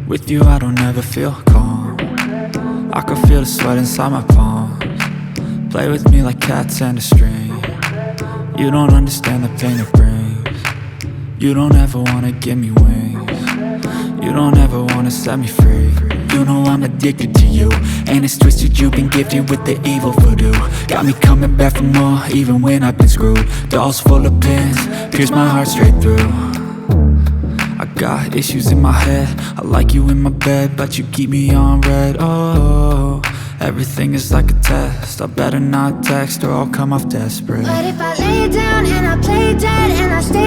With you I don't ever feel calm. I can feel the sweat inside my palms. Play with me like cats and a string. You don't understand the pain it brings. You don't ever wanna give me wings. You don't ever wanna set me free. You know I'm addicted to you, and it's twisted, you've been gifted with the evil voodoo. Got me coming back for more, even when I've been screwed. Dolls full of pins, pierce my heart straight through. I got issues in my head, I like you in my bed, but you keep me on red. Oh, everything is like a test, I better not text or I'll come off desperate. But if I lay down and I play dead and I stay